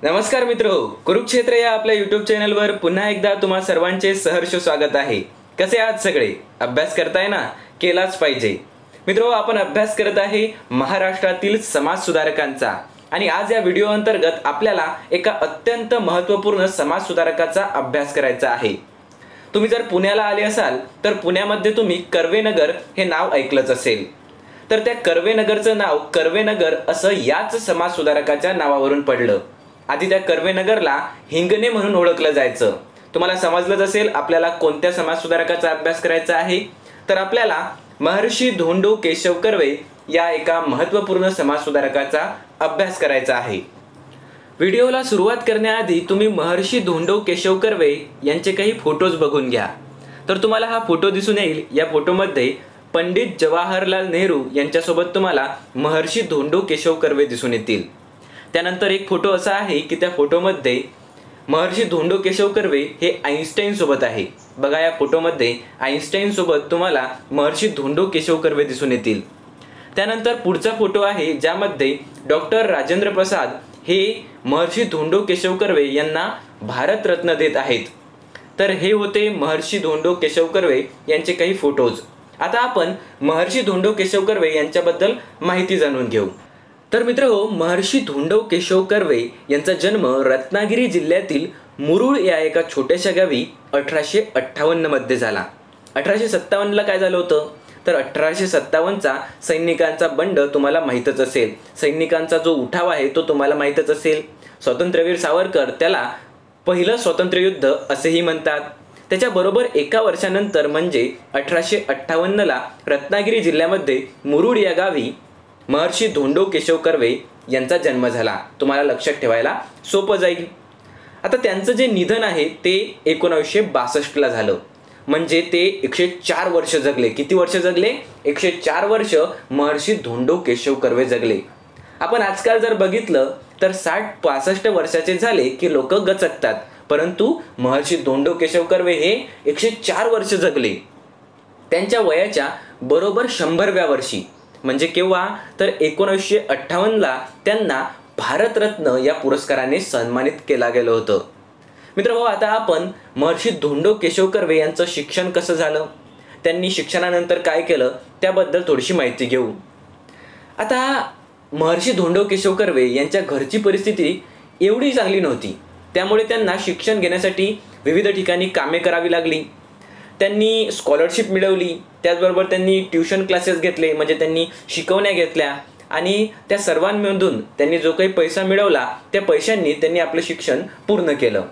नमस्कार मित्रो, कुरुक्षेत्र या आपल्या यूट्यूब चॅनलवर पुन्हा एकदा तुम्हा सर्वांचे सहर्ष स्वागत आहे। कसे आहात सगळे? अभ्यास करताय ना? केलाच पाहिजे। मित्रो, आपण अभ्यास करत आहे महाराष्ट्रातील समाज सुधारकांचा आणि आज या व्हिडिओ अंतर्गत आपल्याला एका अत्यंत महत्त्वपूर्ण समाज सुधारकाचा अभ्यास करायचा आहे। तुम्ही जर पुण्याला आले असाल तर पुण्यामध्ये तुम्ही कर्वेनगर हे नाव ऐकलंच असेल। तर त्या कर्वेनगरचं नाव कर्वेनगर असं याच समाज सुधारकाच्या नावावरून पडलं। आधी त्या कर्वेनगरला हिंगणे म्हणून ओळखलं जायचं। तुम्हाला समजलंच असेल आपल्याला कोणत्या समाज सुधारकाचा अभ्यास करायचा आहे। तर आपल्याला महर्षी धोंडो केशव कर्वे या एका महत्त्वपूर्ण समाज सुधारकाचा अभ्यास करायचा आहे। व्हिडिओला सुरुवात करण्याआधी तुम्ही महर्षी धोंडो केशव कर्वे यांचे काही फोटोज बघून घ्या। तर तुम्हाला हा फोटो दिसून येईल। या फोटोमध्ये पंडित जवाहरलाल नेहरू यांच्यासोबत तुम्हाला महर्षी धोंडो केशव कर्वे दिसून येतील। त्यानंतर एक फोटो असा आहे की त्या फोटोमध्ये महर्षी धोंडो केशव कर्वे हे आइन्स्टाईन सोबत आहे। बघा, या फोटोमध्ये आइन्स्टाईन सोबत तुम्हाला महर्षी धोंडो केशव कर्वे दिसून येतील। त्यानंतर पुढचा फोटो आहे ज्यामध्ये डॉक्टर राजेंद्र प्रसाद हे महर्षी धोंडो केशव कर्वे यांना भारतरत्न देत आहेत। तर हे होते महर्षी धोंडो केशव कर्वे यांचे काही फोटोज। आता आपण महर्षी धोंडो केशव कर्वे यांच्याबद्दल माहिती जाणून घेऊ। तर मित्रहो, महर्षी धोंडो केशव कर्वे यांचा जन्म रत्नागिरी जिल्ह्यातील मुरुड या एका छोट्याशा गावी 1858 मध्ये झाला। 1857 ला काय झालं होतं? तर 1857चा सैनिकांचा बंड तुम्हाला माहीतच असेल। सैनिकांचा जो उठाव आहे तो तुम्हाला माहीतच असेल। स्वातंत्र्यवीर सावरकर त्याला पहिलं स्वातंत्र्य युद्ध असेही म्हणतात। त्याच्याबरोबर एका वर्षानंतर म्हणजे 1858 ला रत्नागिरी जिल्ह्यामध्ये मुरुड या गावी महर्षी धोंडो केशव कर्वे यांचा जन्म झाला। तुम्हाला लक्षात ठेवायला सोपं जाईल। आता त्यांचं जे निधन आहे ते 1962 ला झालं। म्हणजे ते 104 वर्ष जगले। किती वर्ष जगले? 104 वर्ष महर्षी धोंडो केशव कर्वे जगले। आपण आजकाल जर बघितलं तर 60-65 वर्षाचे झाले की लोक गचकतात, परंतु महर्षी धोंडो केशव कर्वे हे 104 वर्ष जगले। त्यांच्या वयाच्या बरोबर 100व्या वर्षी म्हणजे केव्हा? तर 1958 ला त्यांना भारतरत्न या पुरस्काराने सन्मानित केला गेलं होतं। मित्रहो, आता आपण महर्षी धोंडो केशव कर्वे यांचं शिक्षण कसं झालं, त्यांनी शिक्षणानंतर काय केलं त्याबद्दल थोडीशी माहिती घेऊ। आता महर्षी धोंडो केशव कर्वे यांच्या घरची परिस्थिती एवढी चांगली नव्हती, त्यामुळे त्यांना शिक्षण घेण्यासाठी विविध ठिकाणी कामे करावी लागली। त्यांनी स्कॉलरशिप मिळवली, त्याचबरोबर त्यांनी ट्युशन क्लासेस घेतले, म्हणजे त्यांनी शिकवण्या घेतल्या आणि त्या सर्वांमधून त्यांनी जो काही पैसा मिळवला त्या पैशांनी त्यांनी आपलं शिक्षण पूर्ण केलं।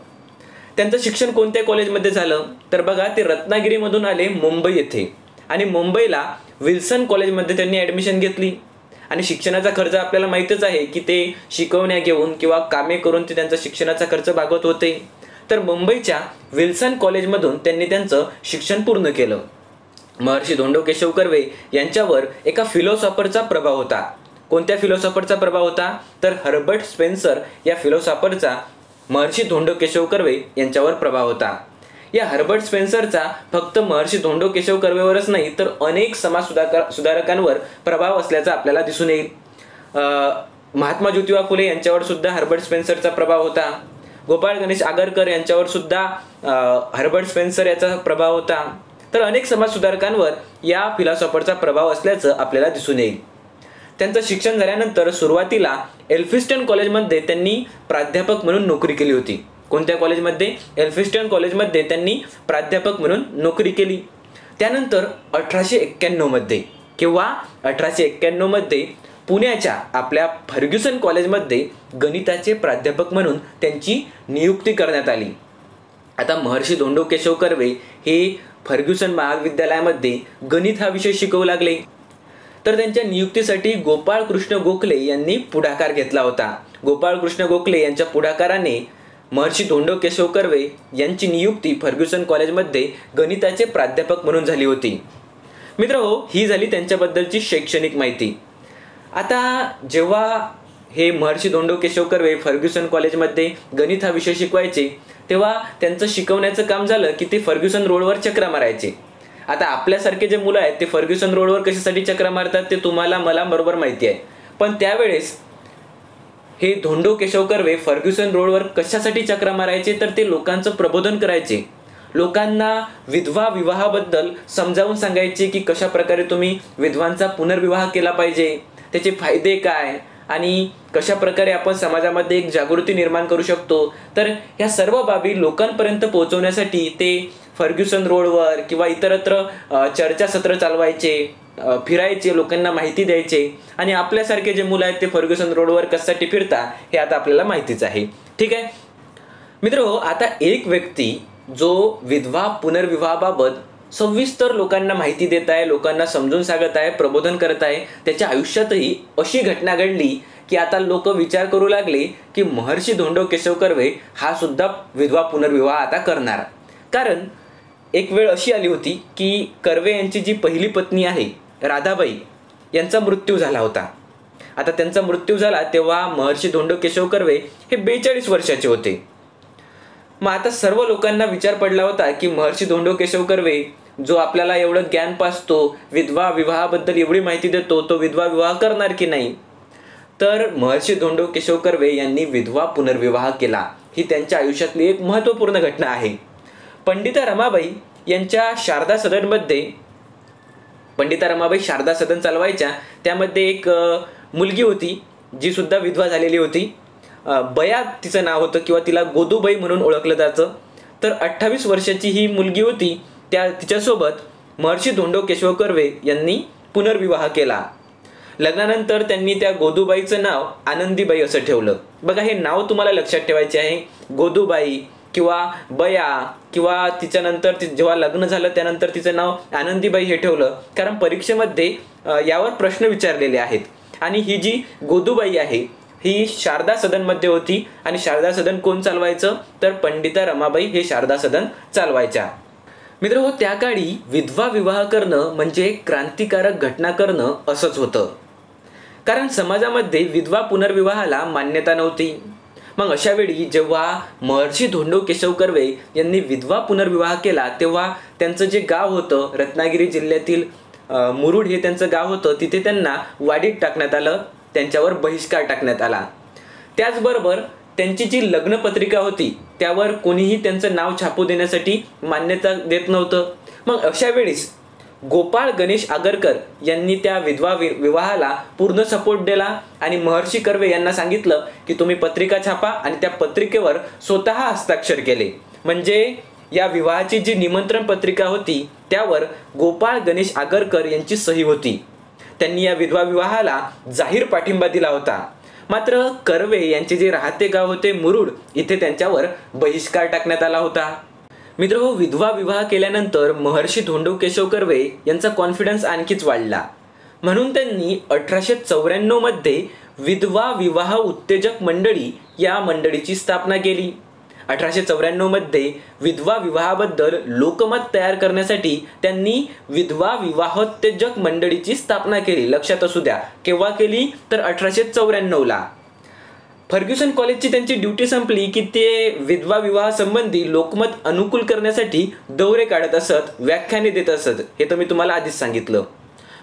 त्यांचं शिक्षण कोणत्या कॉलेजमध्ये झालं? तर बघा, ते रत्नागिरीमधून आले मुंबई येथे आणि मुंबईला विल्सन कॉलेजमध्ये त्यांनी ॲडमिशन घेतली। आणि शिक्षणाचा खर्च आपल्याला माहीतच आहे की ते शिकवण्या घेऊन किंवा कामे करून ते त्यांचा शिक्षणाचा खर्च भागवत होते। तर मुंबईच्या विल्सन कॉलेजमधून त्यांनी त्यांचं शिक्षण पूर्ण केलं। महर्षी धोंडो केशव कर्वे यांच्यावर एका फिलॉसॉफरचा प्रभाव होता। कोणत्या फिलॉसॉफरचा प्रभाव होता? तर हर्बर्ट स्पेन्सर या फिलॉसॉफरचा महर्षी धोंडो केशव कर्वे यांच्यावर प्रभाव होता। या हर्बर्ट स्पेन्सरचा फक्त महर्षी धोंडो केशव कर्वेवरच नाही तर अनेक समाज सुधारकांवर प्रभाव असल्याचा आपल्याला दिसून येईल। महात्मा ज्योतिबा फुले यांच्यावर सुद्धा हर्बर्ट स्पेन्सरचा प्रभाव होता। गोपाळ गणेश आगरकर यांच्यावर सुद्धा हर्बर्ट स्पेन्सर याचा प्रभाव होता। तर अनेक समाज सुधारकांवर या फिलॉसॉफरचा प्रभाव असल्याचं आपल्याला दिसून येईल। त्यांचं शिक्षण झाल्यानंतर सुरुवातीला एल्फिस्टन कॉलेजमध्ये त्यांनी प्राध्यापक म्हणून नोकरी केली होती। कोणत्या कॉलेजमध्ये? एल्फिस्टन कॉलेजमध्ये त्यांनी प्राध्यापक म्हणून नोकरी केली। त्यानंतर 1891 मध्ये किंवा 1891 मध्ये पुण्याच्या आपल्या फर्ग्युसन कॉलेजमध्ये गणिताचे प्राध्यापक म्हणून त्यांची नियुक्ती करण्यात आली। आता महर्षी धोंडो केशव कर्वे हे फर्ग्युसन महाविद्यालयामध्ये गणित हा विषय शिकवू लागले। तर त्यांच्या नियुक्तीसाठी गोपाळ कृष्ण गोखले यांनी पुढाकार घेतला होता। गोपाळ कृष्ण गोखले यांच्या पुढाकाराने महर्षी धोंडो केशव कर्वे यांची नियुक्ती फर्ग्युसन कॉलेजमध्ये गणिताचे प्राध्यापक म्हणून झाली होती। मित्रहो, ही झाली त्यांच्याबद्दलची शैक्षणिक माहिती। आता जेव्हा हे महर्षी धोंडो केशव कर्वे फर्ग्युसन कॉलेजमध्ये गणित हा विषय शिकवायचे तेव्हा त्यांचं शिकवण्याचं काम झालं की ते फर्ग्युसन रोडवर चक्रा मारायचे। आता आपल्यासारखे जे मुलं आहेत ते फर्ग्युसन रोडवर कशासाठी चक्रा मारतात ते तुम्हाला मला बरोबर माहिती आहे, पण त्यावेळेस हे धोंडो केशव कर्वे फर्ग्युसन रोडवर कशासाठी चक्रा मारायचे, तर ते लोकांचं प्रबोधन करायचे, लोकांना विधवा विवाहाबद्दल समजावून सांगायचे की कशा प्रकारे तुम्ही विधवांचा पुनर्विवाह केला पाहिजे, त्याचे फायदे काय आणि कशा प्रकारे आपण समाजामध्ये एक जागृती निर्माण करू शकतो. तर ह्या सर्व बाबी लोकांपर्यंत पोहोचवण्यासाठी ते फर्ग्युसन रोडवर किंवा इतरत्र चर्चासत्र चालवायचे, फिरायचे, लोकांना माहिती द्यायचे. आणि आपल्यासारखे जे मुलं आहेत ते फर्ग्युसन रोडवर कशासाठी फिरता हे आता आपल्याला माहितीच आहे. ठीक आहे मित्रहो, आता एक व्यक्ती जो विधवा पुनर्विवाहाबाबत सविस्तर लोकांना माहिती देत आहे, लोकांना समजून सांगत आहे, प्रबोधन करत आहे, त्याच्या आयुष्यातही अशी घटना घडली की आता लोक विचार करू लागले की महर्षी धोंडो केशव कर्वे हा सुद्धा विधवा पुनर्विवाह आता करणार. कारण एक वेळ अशी आली होती की कर्वे यांची जी पहिली पत्नी आहे राधाबाई यांचा मृत्यू झाला होता. आता त्यांचा मृत्यू झाला तेव्हा महर्षी धोंडो केशव कर्वे हे 42 वर्षाचे होते. मग आता सर्व लोकांना विचार पडला होता की महर्षी धोंडो केशव कर्वे जो आपल्याला एवढं ज्ञान पाजतो, विधवा विवाहाबद्दल एवढी माहिती देतो, तो विधवा विवाह करणार की नाही. तर महर्षी धोंडो केशव कर्वे यांनी विधवा पुनर्विवाह केला. ही त्यांच्या आयुष्यातली एक महत्त्वपूर्ण घटना आहे. पंडिता रमाबाई यांच्या शारदा सदनमध्ये, पंडिता रमाबाई शारदा सदन चालवायच्या, त्यामध्ये एक मुलगी होती जी सुद्धा विधवा झालेली होती. बया तिचं नाव होतं किंवा तिला गोदूबाई म्हणून ओळखलं जातं. तर 28 वर्षाची ही मुलगी होती. तिच्यासोबत महर्षी धोंडो केशव कर्वे यांनी पुनर्विवाह केला. लग्नानंतर त्यांनी त्या गोदूबाईचं नाव आनंदीबाई असं ठेवलं. बघा, हे नाव तुम्हाला लक्षात ठेवायचे आहे. गोदूबाई किंवा बया किंवा तिच्यानंतर जेव्हा लग्न झालं त्यानंतर तिचं नाव आनंदीबाई हे ठेवलं कारण परीक्षेमध्ये यावर प्रश्न विचारलेले आहेत. आणि ही जी गोदूबाई आहे ही शारदा सदनमध्ये होती. आणि शारदा सदन कोण चालवायचं, तर पंडिता रमाबाई हे शारदा सदन चालवायच्या. मित्रहो, त्या काळी विधवा विवाह करणं म्हणजे क्रांतिकारक घटना करणं असंच होतं. कारण समाजामध्ये विधवा पुनर्विवाहाला मान्यता नव्हती. मग अशा वेळी जेव्हा महर्षी धोंडो केशव कर्वे यांनी विधवा पुनर्विवाह केला तेव्हा त्यांचं जे गाव होतं, रत्नागिरी जिल्ह्यातील मुरुड हे त्यांचं गाव होतं, तिथे त्यांना वाडीत टाकण्यात आलं, त्यांच्यावर बहिष्कार टाकण्यात आला. त्याचबरोबर त्यांची जी लग्नपत्रिका होती त्यावर कोणीही त्यांचं नाव छापू देण्यासाठी मान्यता देत नव्हतं. मग अशा वेळेस गोपाळ गणेश आगरकर यांनी त्या विधवा विवाहाला पूर्ण सपोर्ट दिला आणि महर्षी कर्वे यांना सांगितलं की तुम्ही पत्रिका छापा आणि त्या पत्रिकेवर स्वतः हस्ताक्षर केले. म्हणजे या विवाहाची जी निमंत्रण पत्रिका होती त्यावर गोपाळ गणेश आगरकर यांची सही होती. त्यांनी या विधवा विवाहाला जाहीर पाठिंबा दिला होता. मात्र कर्वे यांचे जे राहते गाव होते मुरुड, इथे त्यांच्यावर बहिष्कार टाकण्यात आला होता. मित्रहो, विधवा विवाह केल्यानंतर महर्षी धोंडो केशव कर्वे यांचा कॉन्फिडन्स आणखीच वाढला. म्हणून त्यांनी 1894 मध्ये विधवा विवाह उत्तेजक मंडळी या मंडळीची स्थापना केली. 1894 मध्ये विधवा विवाहाबद्दल लोकमत तयार करण्यासाठी त्यांनी विधवा विवाहोत्तेजक मंडळीची स्थापना केली. लक्षात असू द्या, केव्हा केली, तर 1894ला. फर्ग्युसन कॉलेजची त्यांची ड्युटी संपली की ते विधवा विवाह संबंधी लोकमत अनुकूल करण्यासाठी दौरे काढत असत, व्याख्याने देत असत. हे तर मी तुम्हाला आधीच सांगितलं.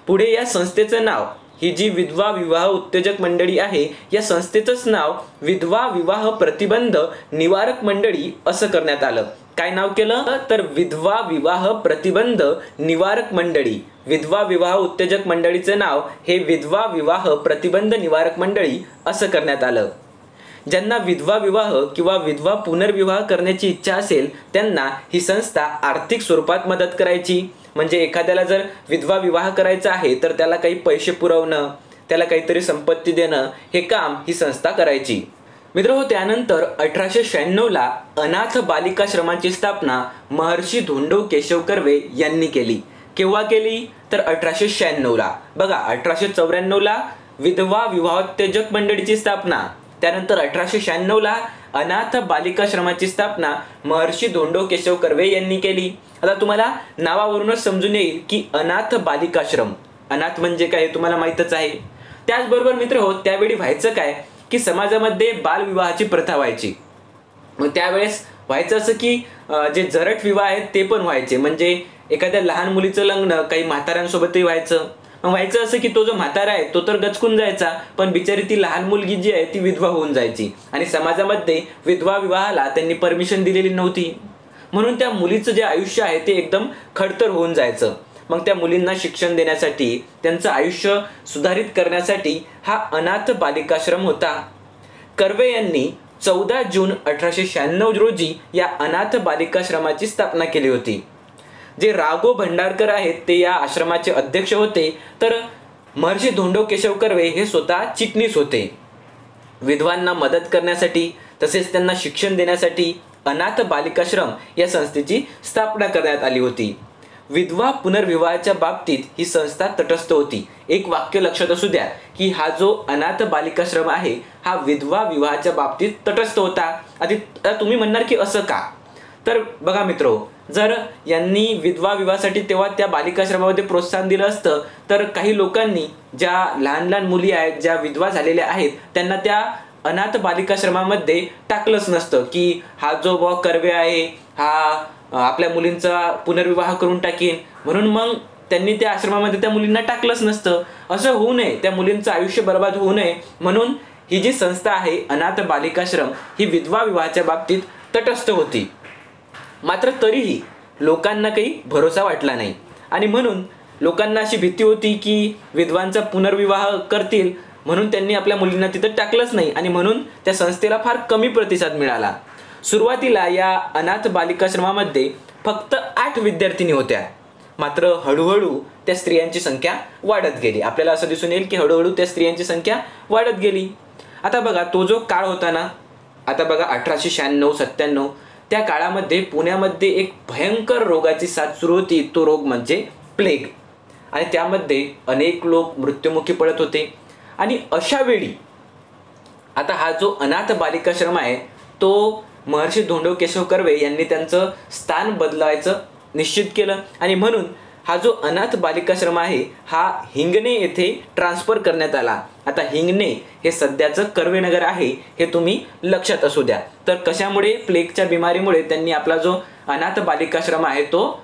पुढे या संस्थेचं नाव, ही जी विधवा विवाह उत्तेजक मंडळी आहे या संस्थेचंच नाव विधवा विवाह प्रतिबंध निवारक मंडळी असं करण्यात आलं. काय नाव केलं, तर विधवा विवाह प्रतिबंध निवारक मंडळी. विधवा विवाह उत्तेजक मंडळीचं नाव हे विधवा विवाह प्रतिबंध निवारक मंडळी असं करण्यात आलं. ज्यांना विधवा विवाह किंवा विधवा पुनर्विवाह करण्याची इच्छा असेल त्यांना ही संस्था आर्थिक स्वरूपात मदत करायची. म्हणजे एखाद्याला जर विधवा विवाह करायचा आहे तर त्याला काही पैसे पुरवणं, त्याला काहीतरी संपत्ती देणं, हे काम ही संस्था करायची. मित्रहो, त्यानंतर 1896ला अनाथ बालिकाश्रमांची स्थापना महर्षी धोंडो केशव कर्वे यांनी केली. केव्हा केली, तर 1896ला. बघा, 1894ला विधवा विवाहोत्तेजक मंडळीची स्थापना, त्यानंतर 1896ला अनाथ बालिकाश्रमाची स्थापना महर्षी धोंडो केशव कर्वे यांनी केली. आता तुम्हाला नावावरूनच समजून येईल की अनाथ बालिकाश्रम, अनाथ म्हणजे काय हे तुम्हाला माहीतच आहे. त्याचबरोबर मित्रहो, त्यावेळी व्हायचं काय की समाजामध्ये बालविवाहाची प्रथा व्हायची. मग त्यावेळेस व्हायचं असं की जे जरट विवाह आहेत ते पण व्हायचे. म्हणजे एखाद्या लहान मुलीचं लग्न काही म्हाताऱ्यांसोबतही व्हायचं. मग व्हायचं असं की तो जो म्हातारा आहे तो तर गचकून जायचा, पण बिचारी ती लहान मुलगी जी आहे ती विधवा होऊन जायची आणि समाजामध्ये विधवा विवाहाला त्यांनी परमिशन दिलेली नव्हती, म्हणून त्या मुलीचं जे आयुष्य आहे ते एकदम खडतर होऊन जायचं. मग त्या मुलींना शिक्षण देण्यासाठी, त्यांचं आयुष्य सुधारित करण्यासाठी हा अनाथ बालिकाश्रम होता. कर्वे यांनी 14 जून 1896 रोजी या अनाथ बालिकाश्रमाची स्थापना केली होती. जे राघो भंडारकर आहेत ते या आश्रमाचे अध्यक्ष होते, तर महर्षी धोंडो केशव कर्वे हे स्वतः चिटणीस होते. विधवांना मदत करण्यासाठी तसेच त्यांना शिक्षण देण्यासाठी अनाथ बालिकाश्रम या संस्थेची स्थापना करण्यात आली होती. विधवा पुनर्विवाहाच्या बाबतीत ही संस्था तटस्थ होती. एक वाक्य लक्षात असू द्या की हा जो अनाथ बालिकाश्रम आहे हा विधवा विवाहाच्या बाबतीत तटस्थ होता. आता तुम्ही म्हणणार की असं का? तर बघा मित्रो, जर यांनी विधवा विवाहासाठी तेव्हा त्या बालिकाश्रमामध्ये प्रोत्साहन दिलं असतं तर काही लोकांनी ज्या लहान लहान मुली आहेत, ज्या विधवा झालेल्या आहेत, त्यांना त्या अनाथ बालिकाश्रमामध्ये टाकलंच नसतं की हा जो कर्वे आहे हा आपल्या मुलींचा पुनर्विवाह करून टाकीन, म्हणून मग त्यांनी त्या आश्रमामध्ये त्या मुलींना टाकलंच नसतं. असं होऊ नये, त्या मुलींचं आयुष्य बर्बाद होऊ नये म्हणून ही जी संस्था आहे अनाथ बालिकाश्रम ही विधवा विवाहाच्या बाबतीत तटस्थ होती. मात्र तरीही लोकांना काही भरोसा वाटला नाही आणि म्हणून लोकांना अशी भीती होती की विधवांचा पुनर्विवाह करतील, म्हणून त्यांनी आपल्या मुलींना तिथं टाकलंच नाही आणि म्हणून त्या संस्थेला फार कमी प्रतिसाद मिळाला. सुरुवातीला या अनाथ बालिकाश्रमामध्ये फक्त 8 विद्यार्थिनी होत्या. मात्र हळूहळू त्या स्त्रियांची संख्या वाढत गेली. आपल्याला असं दिसून येईल की हळूहळू त्या स्त्रियांची संख्या वाढत गेली. आता बघा तो जो काळ होता ना, आता बघा 1896-97 त्या काळामध्ये पुण्यामध्ये एक भयंकर रोगाची साथ सुरू होती. तो रोग म्हणजे प्लेग आणि त्यामध्ये अनेक लोक मृत्युमुखी पडत होते. आणि अशा वेळी आता हा जो अनाथ बालिकाश्रम आहे तो महर्षी धोंडो केशव कर्वे यांनी त्यांचं स्थान बदलायचं निश्चित केलं आणि म्हणून हा जो अनाथ बालिकाश्रम आहे हा हिंगणे येथे ट्रान्सफर करण्यात आला. आता हिंगणे हे सध्याचं कर्वेनगर आहे हे तुम्ही लक्षात असू द्या. तर कशामुळे? प्लेगच्या बिमारीमुळे त्यांनी आपला जो अनाथ बालिकाश्रम आहे तो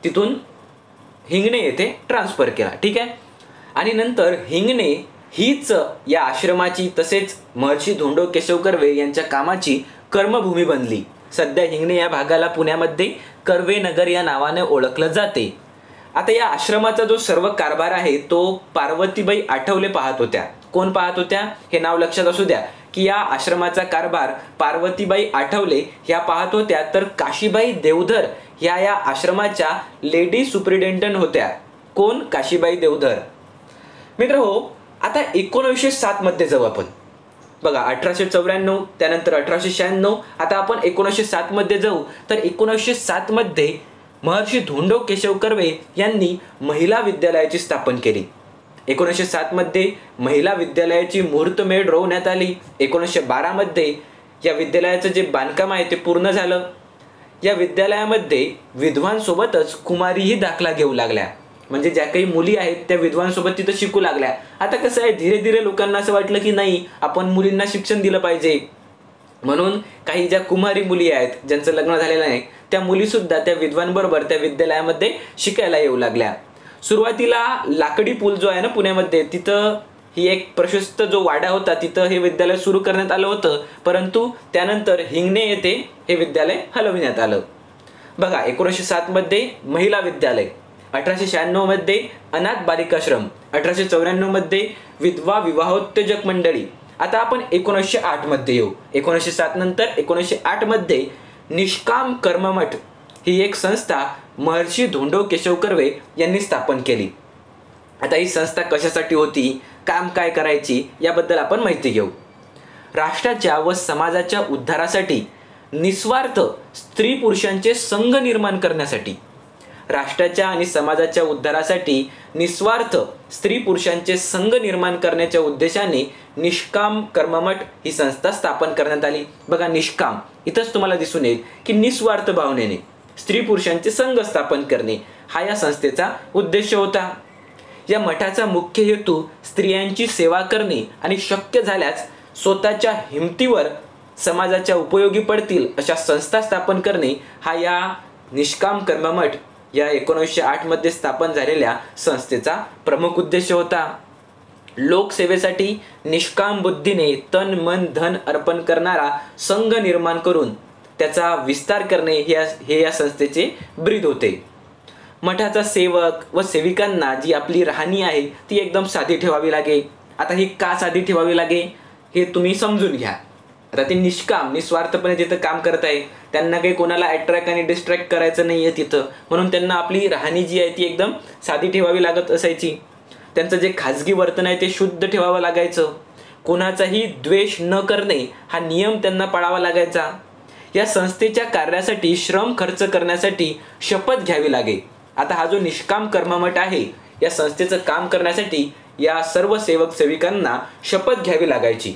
तिथून हिंगणे येथे ट्रान्सफर केला. ठीक आहे. आणि नंतर हिंगणे हीच या आश्रमाची तसेच महर्षी धोंडो केशव कर्वे यांच्या कामाची कर्मभूमी बनली. सध्या हिंगणे या भागाला पुण्यामध्ये कर्वेनगर या नावाने ओळखलं जाते. आता या आश्रमाचा जो सर्व कारभार आहे तो पार्वतीबाई आठवले पाहत होत्या. कोण पाहत होत्या हे नाव लक्षात असू द्या की या आश्रमाचा कारभार पार्वतीबाई आठवले ह्या पाहत होत्या, तर काशीबाई देवधर ह्या या आश्रमाच्या लेडी सुप्रिटेंडंट होत्या. कोण? काशीबाई देवधर. मित्रहो, आता 1907 मध्ये जाऊ आपण. बघा 1894 त्यानंतर 1896, आता आपण 1907 मध्ये जाऊ. तर 1907 मध्ये महर्षी धोंडो केशव कर्वे यांनी महिला विद्यालयाची स्थापना केली. 1907 मध्ये महिला विद्यालयाची मुहूर्तमेढ रोवण्यात आली. 1912 मध्ये या विद्यालयाचं जे बांधकाम आहे ते पूर्ण झालं. या विद्यालयामध्ये विधवांसोबतच कुमारीही दाखला घेऊ लागल्या, म्हणजे ज्या काही मुली आहेत त्या विधवांसोबत तिथं शिकू लागल्या. आता कसं आहे, धीरे धीरे लोकांना असं वाटलं की नाही, आपण मुलींना शिक्षण दिलं पाहिजे, म्हणून काही ज्या कुमारी मुली आहेत ज्यांचं लग्न झालेलं नाही त्या मुलीसुद्धा त्या विधवांबरोबर त्या विद्यालयामध्ये शिकायला येऊ लागल्या. सुरुवातीला लाकडी पूल जो आहे ना पुण्यामध्ये, तिथं ही एक प्रशस्त जो वाडा होता तिथं हे विद्यालय सुरू करण्यात आलं होतं, परंतु त्यानंतर हिंगणे येथे हे विद्यालय हलविण्यात आलं. बघा 1907 मध्ये महिला विद्यालय, 1896 मध्ये अनाथ बालिकाश्रम, 1894 मध्ये विधवा विवाहोत्तेजक मंडळी. आता आपण 1908 मध्ये येऊ. 1907 नंतर 1908 मध्ये निष्काम कर्ममठ ही एक संस्था महर्षी धोंडो केशव कर्वे यांनी स्थापन केली. आता ही संस्था कशासाठी होती, काम काय करायची याबद्दल आपण माहिती घेऊ. राष्ट्राच्या व समाजाच्या उद्धारासाठी निस्वार्थ स्त्री पुरुषांचे संघ निर्माण करण्यासाठी, राष्ट्राच्या आणि समाजाच्या उद्धारासाठी निस्वार्थ स्त्री पुरुषांचे संघ निर्माण करण्याच्या उद्देशाने निष्काम कर्ममठ ही संस्था स्थापन करण्यात आली. बघा निष्काम, इथंच तुम्हाला दिसून येईल की निस्वार्थ भावनेने स्त्री पुरुषांचे संघ स्थापन करणे हा या संस्थेचा उद्देश होता. या मठाचा मुख्य हेतू स्त्रियांची सेवा करणे आणि शक्य झाल्यास स्वतःच्या हिमतीवर समाजाच्या उपयोगी पडतील अशा संस्था स्थापन करणे हा या निष्काम कर्ममठ या 1908 मध्ये स्थापन झालेल्या संस्थेचा प्रमुख उद्देश होता. लोकसेवेसाठी निष्काम बुद्धीने तन मन धन अर्पण करणारा संघ निर्माण करून त्याचा विस्तार करणे हे या संस्थेचे ब्रीद होते. मठाचा सेवक व सेविकांना जी आपली राहणी आहे ती एकदम साधी ठेवावी लागे. आता ही का साधी ठेवावी लागे हे तुम्ही समजून घ्या. आता ते निष्काम निस्वार्थपणे तिथं काम करत आहे, त्यांना काही कोणाला अट्रॅक्ट आणि डिस्ट्रॅक्ट करायचं नाही आहे तिथं, म्हणून त्यांना आपली राहणी जी आहे ती एकदम साधी ठेवावी लागत असायची. त्यांचं जे खाजगी वर्तन आहे ते शुद्ध ठेवावं लागायचं. कोणाचाही द्वेष न करणे हा नियम त्यांना पाळावा लागायचा. या संस्थेच्या कार्यासाठी श्रम खर्च करण्यासाठी शपथ घ्यावी लागे. आता हा जो निष्काम कर्ममठ आहे या संस्थेचं काम करण्यासाठी या सर्व सेवक सेविकांना शपथ घ्यावी लागायची.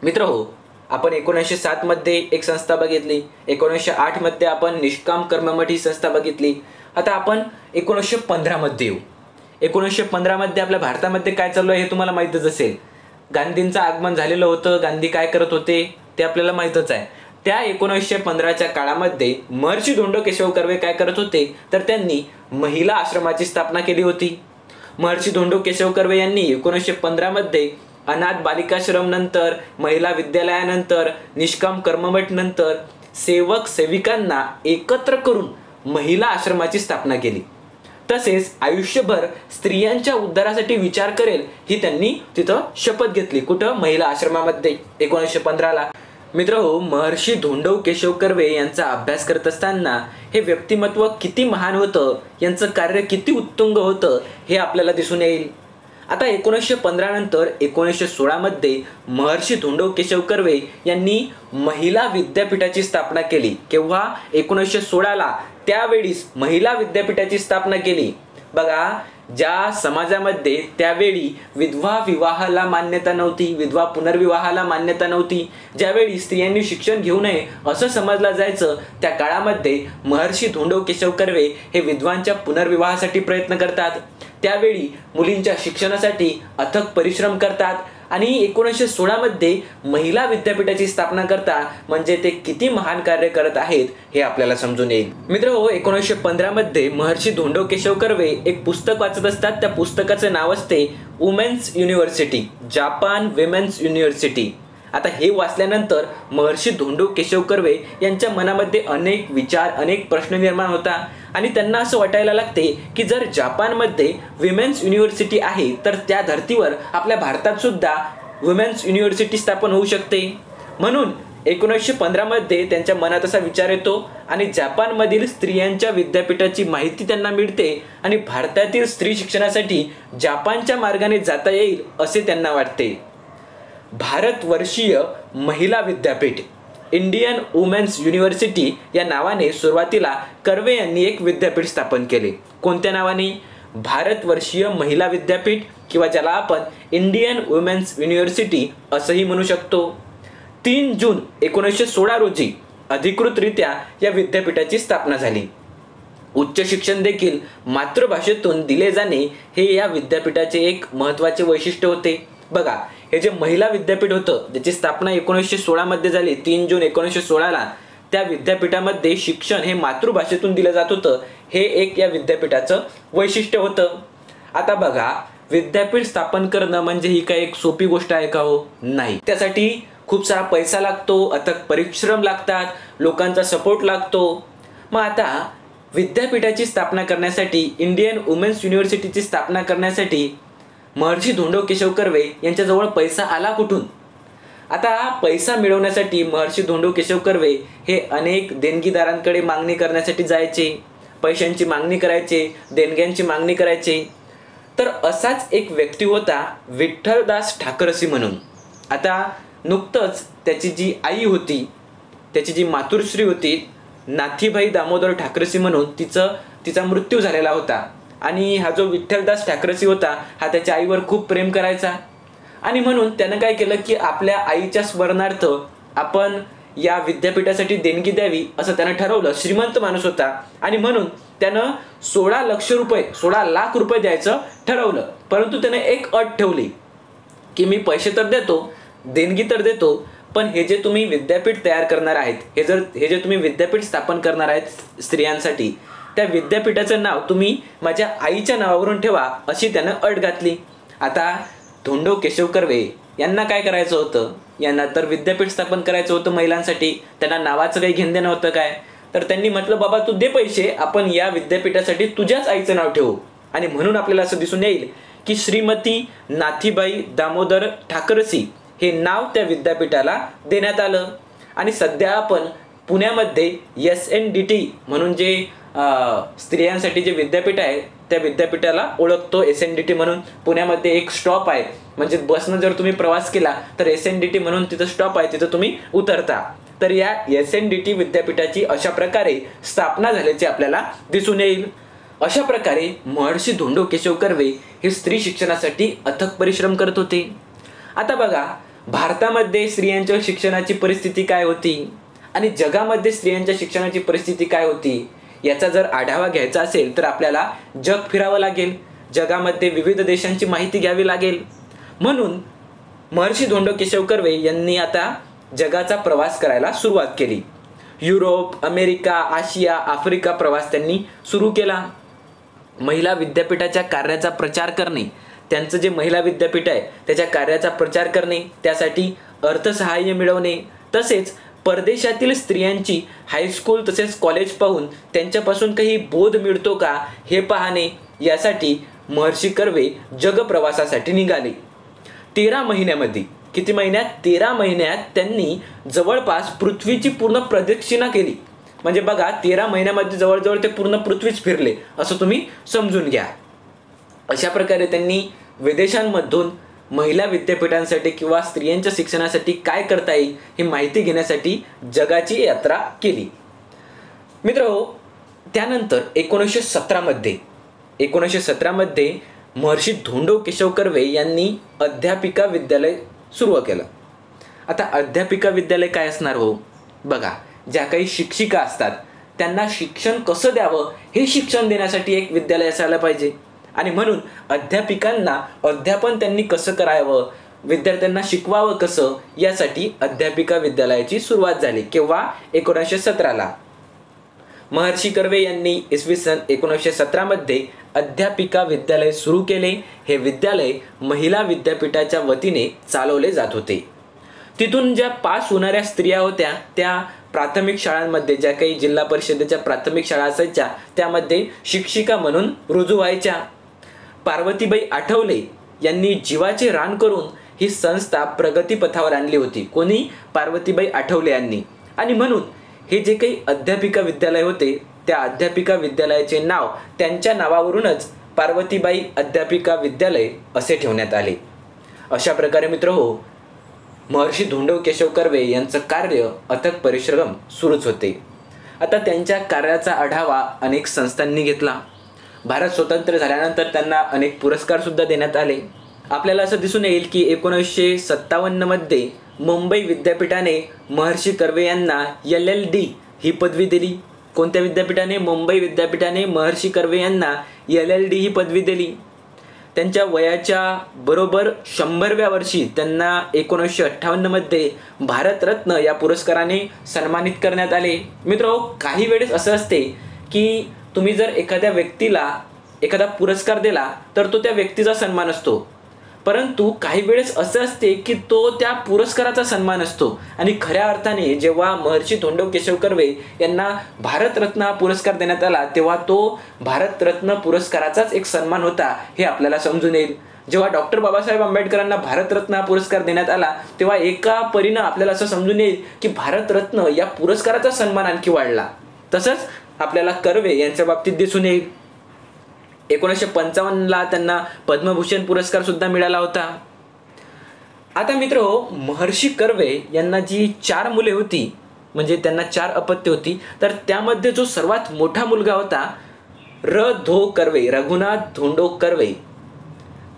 मित्रहो, आपण 1907 मध्ये एक संस्था बघितली, 1908 मध्ये आपण निष्काम कर्ममठ ही संस्था बघितली. आता आपण 1915 मध्ये येऊ. 1915 मध्ये आपल्या भारतामध्ये काय चालू आहे हे तुम्हाला माहीतच असेल. गांधींचं आगमन झालेलं होतं. गांधी काय करत होते ते आपल्याला माहीतच आहे. त्या 1915च्या काळामध्ये महर्षी धोंडो केशव कर्वे काय करत होते तर त्यांनी महिला आश्रमाची स्थापना केली होती. महर्षी धोंडो केशव कर्वे यांनी 1915 मध्ये अनाथ बालिकाश्रम नंतर, महिला विद्यालयानंतर, निष्काम कर्ममठ नंतर सेवक सेविकांना एकत्र करून महिला आश्रमाची स्थापना केली. तसेच आयुष्यभर स्त्रियांच्या उद्धारासाठी विचार करेल ही त्यांनी तिथं शपथ घेतली. कुठं? महिला आश्रमामध्ये 1915ला. मित्रहो, महर्षी धोंडो केशव कर्वे यांचा अभ्यास करत असताना हे व्यक्तिमत्व किती महान होतं, यांचं कार्य किती उत्तुंग होतं हे आपल्याला दिसून येईल. आता 1915 नंतर 1916 मध्ये महर्षी धोंडो केशव कर्वे यांनी महिला विद्यापीठाची स्थापना केली. केव्हा? 1916ला. त्यावेळीस महिला विद्यापीठाची स्थापना केली. बघा, ज्या समाजामध्ये त्यावेळी विधवा विवाहाला मान्यता नव्हती, विधवा पुनर्विवाहाला मान्यता नव्हती, ज्यावेळी स्त्रियांनी शिक्षण घेऊ नये असं समजलं जायचं, त्या काळामध्ये महर्षी धोंडो केशव कर्वे हे विधवांच्या पुनर्विवाहासाठी प्रयत्न करतात. त्यावेळी मुलींच्या शिक्षणासाठी अथक परिश्रम करतात आणि 1916 मध्ये महिला विद्यापीठाची स्थापना करतात. म्हणजे ते किती महान कार्य करत आहेत हे आपल्याला समजून येईल. मित्रहो, 1915 मध्ये महर्षी धोंडो केशव कर्वे एक पुस्तक वाचत असतात. त्या पुस्तकाचे नाव असते women's university, Japan women's university. आता हे वाचल्यानंतर महर्षी धोंडो केशव कर्वे यांच्या मनामध्ये अनेक विचार, अनेक प्रश्न निर्माण होता आणि त्यांना असं वाटायला लागते की जर जापानमध्ये विमेन्स युनिव्हर्सिटी आहे तर त्या धर्तीवर आपल्या भारतात सुद्धा वुमेन्स युनिव्हर्सिटी स्थापन होऊ शकते. म्हणून 1915 मध्ये त्यांच्या मनात असा विचार येतो आणि जापानमधील स्त्रियांच्या विद्यापीठाची माहिती त्यांना मिळते आणि भारतातील स्त्री शिक्षणासाठी जापानच्या मार्गाने जाता येईल असे त्यांना वाटते. भारतवर्षीय महिला विद्यापीठ, इंडियन वुमेन्स युनिव्हर्सिटी या नावाने सुरुवातीला कर्वे यांनी एक विद्यापीठ स्थापन केले. कोणत्या नावाने? भारतवर्षीय महिला विद्यापीठ, किंवा ज्याला आपण इंडियन वुमेन्स युनिव्हर्सिटी असंही म्हणू शकतो. 3 जून 1916 रोजी अधिकृतरित्या या विद्यापीठाची स्थापना झाली. उच्च शिक्षण देखील मातृभाषेतून दिले जाणे हे या विद्यापीठाचे एक महत्त्वाचे वैशिष्ट्य होते. बघा, हे जे महिला विद्यापीठ होतं ज्याची स्थापना 1916 मध्ये झाली, 3 जून 1916ला, त्या विद्यापीठामध्ये शिक्षण हे मातृभाषेतून दिलं जात होतं. हे एक या विद्यापीठाचं वैशिष्ट्य होतं. आता बघा, विद्यापीठ स्थापन करणं म्हणजे ही काय एक सोपी गोष्ट आहे का? हो, नाही. त्यासाठी खूप सारा पैसा लागतो, अथक परिश्रम लागतात, लोकांचा सपोर्ट लागतो. मग आता विद्यापीठाची स्थापना करण्यासाठी, इंडियन वुमेन्स युनिव्हर्सिटीची स्थापना करण्यासाठी महर्षी धोंडो केशव कर्वे यांच्याजवळ पैसा आला कुठून? आता पैसा मिळवण्यासाठी महर्षी धोंडो केशव कर्वे हे अनेक देणगीदारांकडे मागणी करण्यासाठी जायचे, पैशांची मागणी करायचे, देणग्यांची मागणी करायचे. तर असाच एक व्यक्ती होता विठ्ठलदास ठाकरसी म्हणून. आता नुकतंच त्याची जी आई होती, त्याची जी मातुश्री होती, नाथीबाई दामोदर ठाकरसी म्हणून, तिचा मृत्यू झालेला होता. आणि हा जो विठ्ठलदास ठाकरसी होता हा त्याच्या आईवर खूप प्रेम करायचा आणि म्हणून त्यानं काय केलं की आपल्या आईच्या स्मरणार्थ आपण या विद्यापीठासाठी देणगी द्यावी असं त्यानं ठरवलं. श्रीमंत माणूस होता आणि म्हणून त्यानं 16 लाख रुपये द्यायचं ठरवलं. परंतु त्यानं एक अट ठेवली की मी पैसे तर देतो, देणगी तर देतो, पण हे जे तुम्ही विद्यापीठ तयार करणार आहेत, हे जे तुम्ही विद्यापीठ स्थापन करणार आहेत स्त्रियांसाठी, त्या विद्यापीठाचं नाव तुम्ही माझ्या आईच्या नावावरून ठेवा अशी त्यानं अट घातली. आता धोंडो केशव कर्वे यांना काय करायचं होतं, यांना तर विद्यापीठ स्थापन करायचं होतं महिलांसाठी, त्यांना नावाचं काही घेणं नव्हतं काय. तर त्यांनी म्हटलं बाबा तू दे पैसे, आपण या विद्यापीठासाठी तुझ्याच आईचं नाव ठेवू. आणि म्हणून आपल्याला असं दिसून येईल की श्रीमती नाथीबाई दामोदर ठाकरसी हे नाव त्या विद्यापीठाला देण्यात आलं. आणि सध्या आपण पुण्यामध्ये SNDT म्हणून जे स्त्रियांसाठी जे विद्यापीठ आहे त्या विद्यापीठाला ओळखतो. SNDT म्हणून पुण्यामध्ये एक स्टॉप आहे, म्हणजे बसनं जर तुम्ही प्रवास केला तर SNDT म्हणून तिथं स्टॉप आहे, तिथं तुम्ही उतरता. तर या SNDT विद्यापीठाची अशा प्रकारे स्थापना झाल्याचे आपल्याला दिसून येईल. अशा प्रकारे महर्षी धोंडो केशव कर्वे हे स्त्री शिक्षणासाठी अथक परिश्रम करत होते. आता बघा, भारतामध्ये स्त्रियांच्या शिक्षणाची परिस्थिती काय होती आणि जगामध्ये स्त्रियांच्या शिक्षणाची परिस्थिती काय होती याचा जर आढावा घ्यायचा असेल तर आपल्याला जग फिरावं लागेल, जगामध्ये विविध देशांची माहिती घ्यावी लागेल. म्हणून महर्षी धोंडो केशव कर्वे यांनी आता जगाचा प्रवास करायला सुरुवात केली. युरोप, अमेरिका, आशिया, आफ्रिका प्रवास त्यांनी सुरू केला. महिला विद्यापीठाच्या कार्याचा प्रचार करणे, त्यांचं जे महिला विद्यापीठ आहे त्याच्या कार्याचा प्रचार करणे, त्यासाठी अर्थसहाय्य मिळवणे, तसेच परदेशातील स्त्रियांची हायस्कूल तसेच कॉलेज पाहून त्यांच्यापासून काही बोध मिळतो का हे पाहणे, यासाठी महर्षी कर्वे जगप्रवासासाठी निघाले. 13 महिन्यामध्ये, किती महिन्यात, 13 महिन्यात त्यांनी जवळपास पृथ्वीची पूर्ण प्रदक्षिणा केली. म्हणजे बघा, 13 महिन्यामध्ये जवळजवळ ते पूर्ण पृथ्वीच फिरले असं तुम्ही समजून घ्या. अशा प्रकारे त्यांनी विदेशांमधून महिला विद्यापीठांसाठी किंवा स्त्रियांच्या शिक्षणासाठी काय करता येईल ही माहिती घेण्यासाठी जगाची यात्रा केली. मित्रहो, त्यानंतर 1917 मध्ये महर्षी धोंडो केशव कर्वे यांनी अध्यापिका विद्यालय सुरू केलं. आता अध्यापिका विद्यालय काय असणार हो? बघा, ज्या काही शिक्षिका असतात त्यांना शिक्षण कसं द्यावं हे शिक्षण देण्यासाठी एक विद्यालय असायला पाहिजे. आणि म्हणून अध्यापिकांना अध्यापन त्यांनी कसं करावं, विद्यार्थ्यांना शिकवावं कसं, यासाठी अध्यापिका विद्यालयाची सुरुवात झाली. केव्हा? 1917ला. महर्षी कर्वे यांनी इसवी सन 1917 मध्ये अध्यापिका विद्यालय सुरू केले. हे विद्यालय महिला विद्यापीठाच्या वतीने चालवले जात होते. तिथून ज्या पास होणाऱ्या स्त्रिया होत्या त्या प्राथमिक शाळांमध्ये, ज्या काही जिल्हा परिषदेच्या प्राथमिक शाळा असायच्या त्यामध्ये शिक्षिका म्हणून रुजू व्हायच्या. पार्वतीबाई आठवले यांनी जीवाचे रान करून ही संस्था प्रगतीपथावर आणली होती. कोणी? पार्वतीबाई आठवले यांनी. आणि म्हणून हे जे काही अध्यापिका विद्यालय होते त्या अध्यापिका विद्यालयाचे नाव त्यांच्या नावावरूनच पार्वतीबाई अध्यापिका विद्यालय असे ठेवण्यात आले. अशा प्रकारे मित्रहो, महर्षी धोंडो केशव कर्वे यांचं कार्य अथक परिश्रम सुरूच होते. आता त्यांच्या कार्याचा आढावा अनेक संस्थांनी घेतला. भारत स्वतंत्र झाल्यानंतर त्यांना अनेक पुरस्कार सुद्धा देण्यात आले. आपल्याला असं दिसून येईल की 1957 मध्ये मुंबई विद्यापीठाने महर्षी कर्वे यांना LLD ही पदवी दिली. कोणत्या विद्यापीठाने? मुंबई विद्यापीठाने महर्षी कर्वे यांना LLD ही पदवी दिली. त्यांच्या वयाच्या बरोबर 100व्या वर्षी त्यांना 1958 मध्ये भारतरत्न या पुरस्काराने सन्मानित करण्यात आले. मित्र, काही वेळेस असं असते की तुम्ही जर एखाद्या व्यक्तीला एखादा पुरस्कार दिला तर तो त्या व्यक्तीचा सन्मान असतो, परंतु काही वेळेस असं असते की तो त्या पुरस्काराचा सन्मान असतो. आणि खऱ्या अर्थाने जेव्हा महर्षी धोंडो केशव कर्वे यांना भारतरत्न हा पुरस्कार देण्यात आला तेव्हा तो भारतरत्न पुरस्काराचाच एक सन्मान होता हे आपल्याला समजून येईल. जेव्हा डॉक्टर बाबासाहेब आंबेडकरांना भारतरत्न हा पुरस्कार देण्यात आला तेव्हा एका परीनं आपल्याला असं समजून येईल की भारतरत्न या पुरस्काराचा सन्मान आणखी वाढला. तसंच आपल्याला कर्वे यांच्या बाबतीत दिसून येईल. 1955ला त्यांना पद्मभूषण पुरस्कार सुद्धा मिळाला होता. आता मित्र, महर्षी कर्वे यांना जी 4 मुले होती, म्हणजे त्यांना 4 अपत्य होती, तर त्यामध्ये जो सर्वात मोठा मुलगा होता धो कर्वे, रघुनाथ धोंडो कर्वे,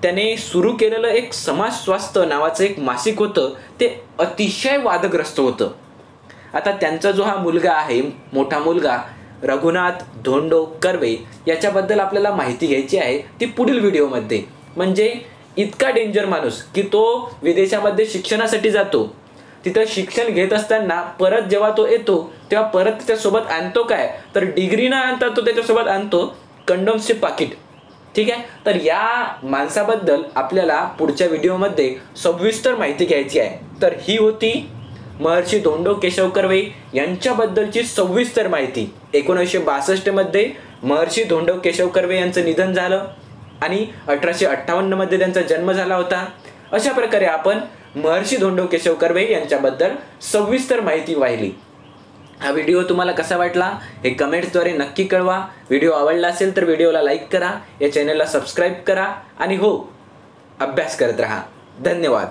त्याने सुरू केलेलं एक समाज स्वास्थ्य नावाचं एक मासिक होतं, ते अतिशय वादग्रस्त होतं. आता त्यांचा जो हा मुलगा आहे, मोठा मुलगा रघुनाथ धोंडो कर्वे, याच्याबद्दल आपल्याला माहिती घ्यायची आहे ती पुढील व्हिडिओमध्ये. म्हणजे इतका डेंजर माणूस की तो विदेशामध्ये शिक्षणासाठी जातो, तिथं शिक्षण घेत असताना परत जेव्हा तो येतो तेव्हा परत त्याच्यासोबत आणतो काय, तर डिग्री न आणता तो त्याच्यासोबत आणतो कंडोम्सचे पाकिट. ठीक आहे. तर या माणसाबद्दल आपल्याला पुढच्या व्हिडिओमध्ये सविस्तर माहिती घ्यायची आहे. तर ही होती महर्षी धोंडो केशव कर्वे यांच्याबद्दलची सविस्तर माहिती. 1962 मध्ये महर्षी धोंडो केशव कर्वे यांचं निधन झालं आणि 1858 मध्ये त्यांचा जन्म झाला होता. अशा प्रकारे आपण महर्षी धोंडो केशव कर्वे यांच्याबद्दल सविस्तर माहिती पाहिली. हा व्हिडिओ तुम्हाला कसा वाटला हे कमेंट्सद्वारे नक्की कळवा. व्हिडिओ आवडला असेल तर व्हिडिओला लाईक करा, या चॅनलला सबस्क्राईब करा आणि हो, अभ्यास करत राहा. धन्यवाद.